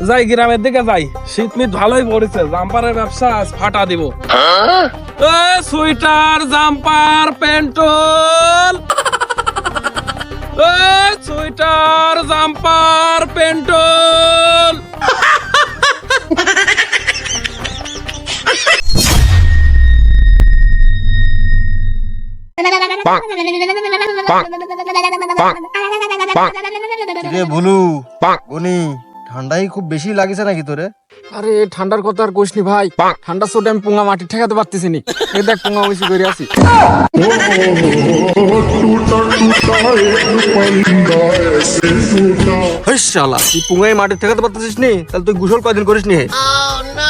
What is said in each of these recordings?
যাই গ্রামের দিকে যাই, শীত মিত ভালোই পড়েছে, জাম্পারের ব্যবসা আজ ফাটা দিব। সুইটার, জাম্পার, পেন্টল, সুইটার, জাম্পার, পেন্টল। রে ভুলু গনি ঠান্ডাই খুব বেশি লাগেছে নাকি তোরে? আরে ঠান্ডার কথা আর কইসনি ভাই, ঠান্ডার চোটে আমি পোঙা মাটি ঠেকাতে পারতেছি নি। এই দেখ পোঙা বেশি করে আছি। শালা তুই পুঙ্গাই মাঠে ঠেকাতে পারতেছিস নি? তাহলে তুই গোসল কয়দিন করিস নি?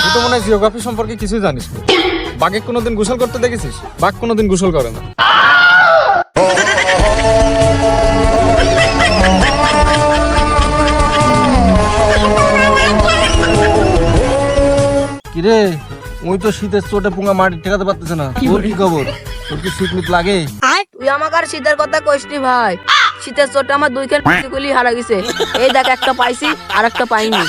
তুই তো মনে হয় জিওগ্রাফি সম্পর্কে কিছুই জানিস না। বাঘে কোনোদিন গোসল করতে দেখেছিস? বাঘ কোনোদিন গোসল করে না। কিরে ওই তো শীতের চোটে পুঙ্গা মাটি ঠেকাতে পারতেছে না, তোর কি খবর? তোর কি শীত মিত লাগে? তুই আমাকে আর শীতের কথা কইসনি ভাই, শীতের চোটে আমার দুইখান পিকুলি হারা গেছে। এই দেখ একটা পাইছি আর একটা পাইনি।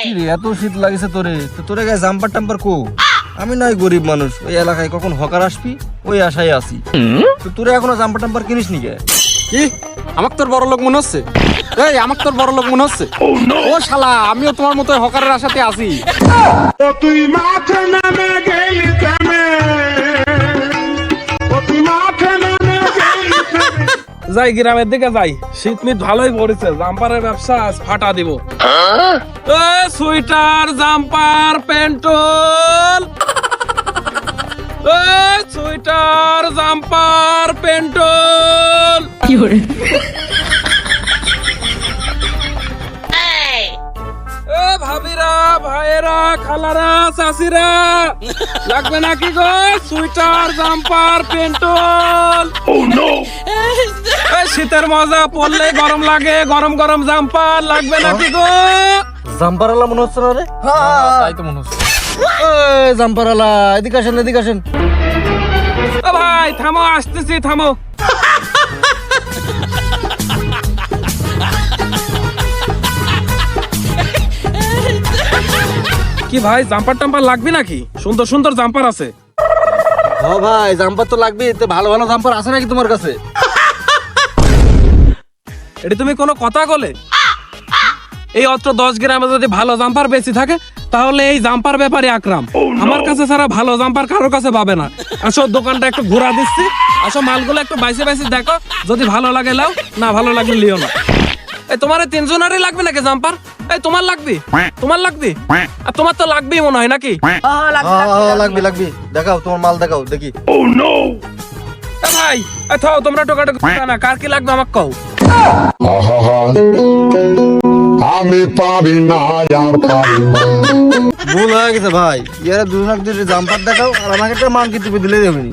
কিরে এত শীত লাগেছে তোরে? তো তোরে গায়ে জাম্পার টাম্পার কো? আমি নয় গরিব মানুষ, ওই এলাকায় কখন হকার আসবি ওই আশায় আছি। তো তোরে এখনো জাম্পার টাম্পার কিনিস নি কে? কি আমাকে তোর বড় লোক মনে হচ্ছে? এই আমাকে তোর বড় লোক মনে হচ্ছে? ও শালা, আমিও তোমার মতো হকারের আশাতে আছি। তুই মাঠে নামে গেলি তেমে, তুই মাঠে নামে গেলি তেমে। যাই গ্রামের দিকে যাই, শীত মিত ভালোই পড়েছে, জাম্পারের ব্যবসা আজ ফাটা দিব। সুইটার, জাম্পার, পেন্টল, সুইটার, জাম্পার, পেন্টল। ভাবিরা, ভাইয়েরা, খালারা, চাষিরা, লাগবে নাকি গো সুইটার, জাম্পার, পেন্টল? শীতের মজা পড়লে গরম লাগে, গরম গরম জাম্পার লাগবে নাকি গো? জাম্পার আলা মনে হচ্ছে না রে? তাই তো মনে হচ্ছে। জাম্পার আলা এদিকে আসেন, এদিকে আসেন। ও ভাই থামো, আসতেছি, থামো। কি ভাই জাম্পার টাম্পার লাগবে নাকি? সুন্দর সুন্দর জাম্পার আছে। ও ভাই জাম্পার তো লাগবে, তো ভালো ভালো জাম্পার আছে নাকি তোমার কাছে? এটা তুমি কোনো কথা বলে? এই অত্র 10 গ্রামে যদি ভালো জাম্পার বেশি থাকে তাহলে এই জাম্পার ব্যাপারে আকরাম। আমার কাছে ছাড়া ভালো জাম্পার কারোর কাছে পাবে না। আসো দোকানটা একটু ঘোরা দিচ্ছি, আসো মালগুলো একটু বাইসে বাইসে দেখো, যদি ভালো লাগে লাও, না ভালো লাগলে লিও না। এই তোমার 3 জনেরই লাগবে নাকি জাম্পার? এই তোমার লাগবে? তোমার লাগবে? আর তোমার তো লাগবেই মনে হয় নাকি? লাগবে লাগবে, দেখাও তোমার মাল দেখাও দেখি। এ ভাই থাও, তোমরা টোকাটোকি না, কার কি লাগবে আমাকে কও। আমি পারি না আর পারি না। ভুল হয়ে গেছে ভাই, ইয়ারা দুজনকে দুটো জাম্পার দেখাও আর আমাকে একটা মাংকি টিপে দিলে দেবেনি।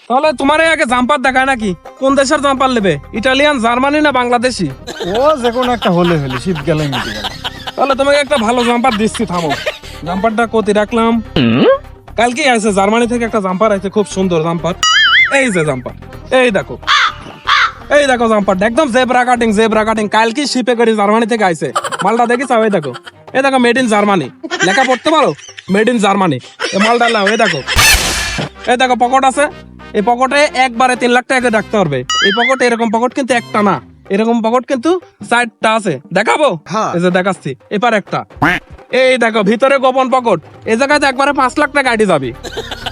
তাহলে তোমার আগে জাম্পার দেখায় নাকি? কোন দেশের জাম্পার নেবে? ইটালিয়ান, জার্মানি না বাংলাদেশি? ও যে কোনো একটা হলে হলে, শীত গেলে মিটে গেল। তাহলে তোমাকে একটা ভালো জাম্পার দিচ্ছি, থামো। জাম্পারটা কোতি রাখলাম। কালকে আছে জার্মানি থেকে একটা জাম্পার আছে, খুব সুন্দর জাম্পার। এই যে জাম্পার, এই দেখো, এই দেখো জাম্পারটা একদম জেব্রা কাটিং, জেব্রা কাটিং। কালকে শিপে করে জার্মানি থেকে আইছে মালটা, দেখিস? এই দেখো, এই দেখো, মেড ইন জার্মানি লেখা পড়তে পারো? Made in Germany. এই মালটা নাও, এই দেখো, এই দেখো পকেট আছে, এই পকেটে একবারে 3 লাখ টাকা রাখতে পারবে। এই পকেটে এরকম পকেট কিন্তু একটা না, এরকম পকেট কিন্তু 4টা আছে। দেখাবো? এই যে দেখাচ্ছি, এপার একটা, এই দেখো ভিতরে গোপন পকেট। এই জায়গাতে একবারে 5 লাখ টাকা আইডি যাবি।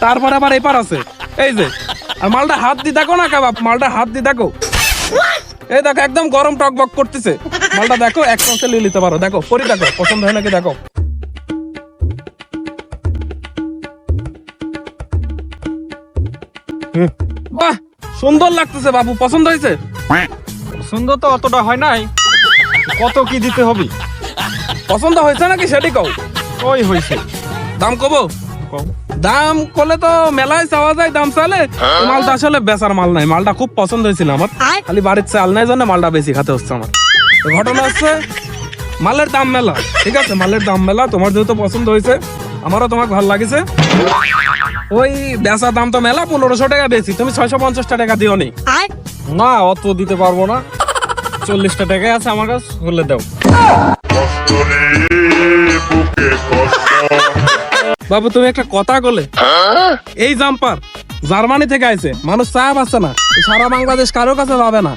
তারপরে আবার এপার আছে, এই যে। আর মালটা হাত দিয়ে দেখো না কাবাব, মালটা হাত দিয়ে দেখো, এই দেখো একদম গরম টকবক করতেছে মালটা। দেখো এক চান্সে নিয়ে নিতে পারো, দেখো পরি, দেখো পছন্দ হয় নাকি দেখো। বাহ সুন্দর লাগতেছে বাবু, পছন্দ হয়েছে? সুন্দর তো অতটা হয় নাই, কত কি দিতে হবে? পছন্দ হয়েছে নাকি সেটি কও। ওই হয়েছে। দাম কব? দাম করলে তো মেলায় চাওয়া যায়, দাম চালে। মালটা আসলে বেচার মাল নাই, মালটা খুব পছন্দ হয়েছিল আমার, খালি বাড়ির চাল নাই জন্য মালটা বেশি খেতে হচ্ছে আমার। ঘটনা হচ্ছে মালের দাম মেলা, ঠিক আছে, মালের দাম মেলা। তোমার যেহেতু পছন্দ হয়েছে, আমারও তোমাকে ভালো লাগেছে, ওই বেচা দাম তো মেলা 1500 টাকা বেশি, তুমি 650 টাকা দিও নি। না অত দিতে পারবো না, 40টা টাকাই আছে আমার কাছে, হলে দাও। বাবু তুমি একটা কথা বলে, এই জাম্পার জার্মানি থেকে আইছে, মানুষ চাপ আছে না, এই সারা বাংলাদেশ কারো কাছে পাবে না।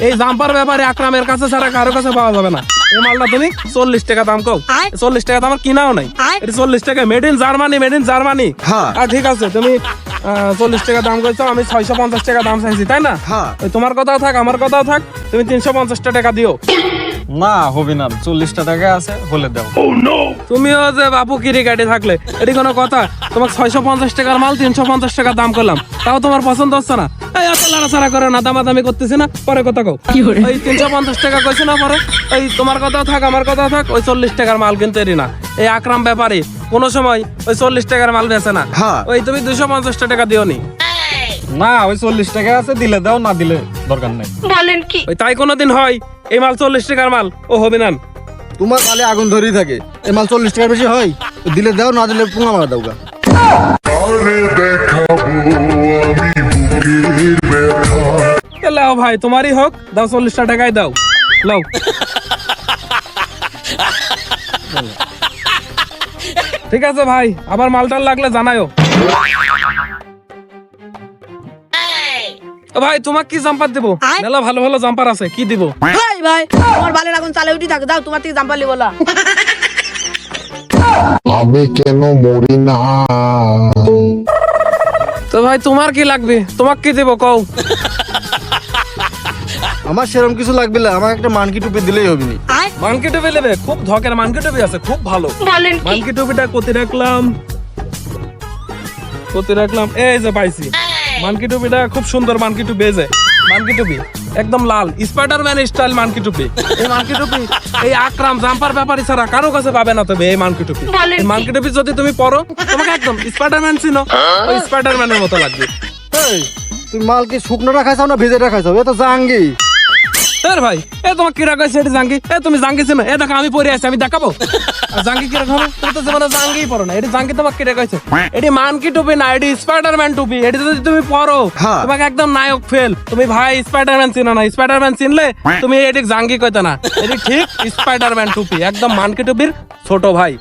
এই জাম্পার ব্যাপারে আকরামের কাছে ছাড়া কারো কাছে পাওয়া যাবে না। এই মালটা তুমি 40 টাকা দাম কও, 40 টাকা তো আমার কিনাও নাই, এটা 40 টাকা made in Germany, made in Germany. হ্যাঁ। আর ঠিক আছে তুমি 40 টাকা দাম কইছো, আমি 650 টাকা দাম চাইছি, তাই না? হ্যাঁ। ওই তোমার কথাও থাক আমার কথাও থাক, তুমি 350 টাকা দিও। না হবে না, 40টা টাকা আছে, হলে দাও। তুমিও যে বাপু কিরি গাড়ি থাকলে এটি কোনো কথা? তোমাকে 650 টাকার মাল 350 টাকা দাম করলাম, তাও তোমার পছন্দ হচ্ছে না? এই এত লাড়াচাড়া করে না, দামাদামি করতেছি না, পরে কথা কও। ওই 350 টাকা কইছি না, পরে ওই তোমার কথাও থাক আমার কথাও থাক, ওই 40 টাকার মাল কিন্তু এরি না। এই আকরাম ব্যাপারী কোনো সময় ওই 40 টাকার মাল বেচে না। হ্যাঁ। ওই তুমি 250 টাকা দিও নি। না ওই 40 টাকা আছে, দিলে দাও, না দিলে দরকার নাই। ওই তাই কোনোদিন হয়? এই মাল 40 টাকার মাল, ও হবে না। তোমার গালে আগুন ধরেই থাকে, এই মাল 40 টাকার বেশি হয়? তো দিলে দাও, না দিলে পুঙ্গা মারা দাও গা। আরে দেখাবো আমি বুকের ব্যথা। লাও ভাই, তোমারই হোক, দাও 40 টাকাই দাও, লাও। ঠিক আছে ভাই, আবার মালটাল লাগলে জানায়ও। ও ভাই তোমাকে কি জাম্পার দেবো? মেলা ভালো ভালো জাম্পার আছে, কি দিব? ভাই ভাই আমার বালের আগুন চালে উঠি থাকে, দাও তোমার থেকে জাম্পার লিবো না। আমি কেন মরি না? তো ভাই তোমার কি লাগবে? তোমাকে কি দেবো কও? আমার সেরকম কিছু লাগবে না, আমার একটা মানকি টুপি দিলেই হবে নি। মানকি টুপি নেবে? খুব ধকের মানকি টুপি আছে, খুব ভালো। মানকি টুপিটা কোথায় রাখলাম? কোথায় রাখলাম? এই যে পাইছি মানকি টুপিটা, খুব সুন্দর মানকি টুপি। এই যে মানকি টুপি একদম লাল, স্পাইডারম্যান স্টাইল মানকি টুপি। এই মানকি টুপি এই আকরাম জাম্পার ব্যাপারী ছাড়া কারো কাছে পাবে না। তবে এই মানকি টুপি, এই মানকি টুপি যদি তুমি পরো, তোমাকে একদম স্পাইডারম্যান চিনো, ওই স্পাইডারম্যানের মতো লাগবে। এই, তুমি মাল কি শুকনো রাখাইছাও না ভেজে রাখাইছাও? এ তো জাঙ্গি। এর ভাই এ তোমার কিরা কইছে এটি জাঙ্গি? এ তুমি জাঙ্গি চিনো? এ দেখো আমি পরে আছি, আমি দেখাবো। আর জাঙ্গি কিরা হবে? তুমি তো জীবনে জাঙ্গিই পরো না। এটি জাঙ্গি তোমাকে কিরা কইছে? এটি মানকি টুপি না, এটি স্পাইডারম্যান টুপি। এটি যদি তুমি পরো, হ্যাঁ। তোমাকে একদম নায়ক ফেল। তুমি ভাই স্পাইডারম্যান চিনো না, স্পাইডারম্যান চিনলে তুমি এটি জাঙ্গি কইতে না। এটি ঠিক স্পাইডারম্যান টুপি, একদম মানকি টুপির ছোট ভাই।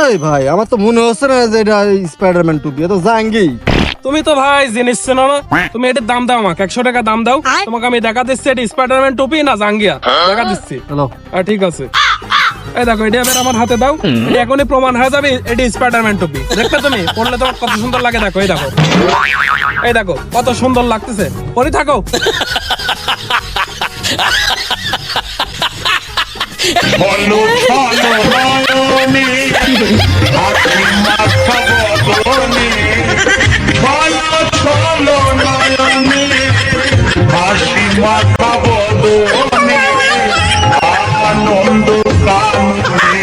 এই ভাই, আমার তো মনে হচ্ছে না যে এটা স্পাইডারম্যান টুপি, এ তো জাঙ্গি। তুমি তো ভাই জিনিস চেনো না। তুমি এটির দাম দাও, আমাকে 100 টাকা দাম দাও। তোমাকে আমি দেখা দিচ্ছি এটি স্পাইডারম্যান টুপি না জাঙ্গিয়া, দেখা দিচ্ছি। হ্যালো। ঠিক আছে, এই দেখো এটি এবার আমার হাতে দাও। এটি এখনই প্রমাণ হয়ে যাবে এটি স্পাইডারম্যান টুপি। দেখবে তুমি পড়লে তোমার কত সুন্দর লাগে, দেখো এই দেখো, এই দেখো কত সুন্দর লাগতেছে। পরে থাকো। বলো চলো নয়নে, হাসি মাথা বদনে। বলো চলো নয়নে, হাসি মাথা বদনে। আনন্দ কামনে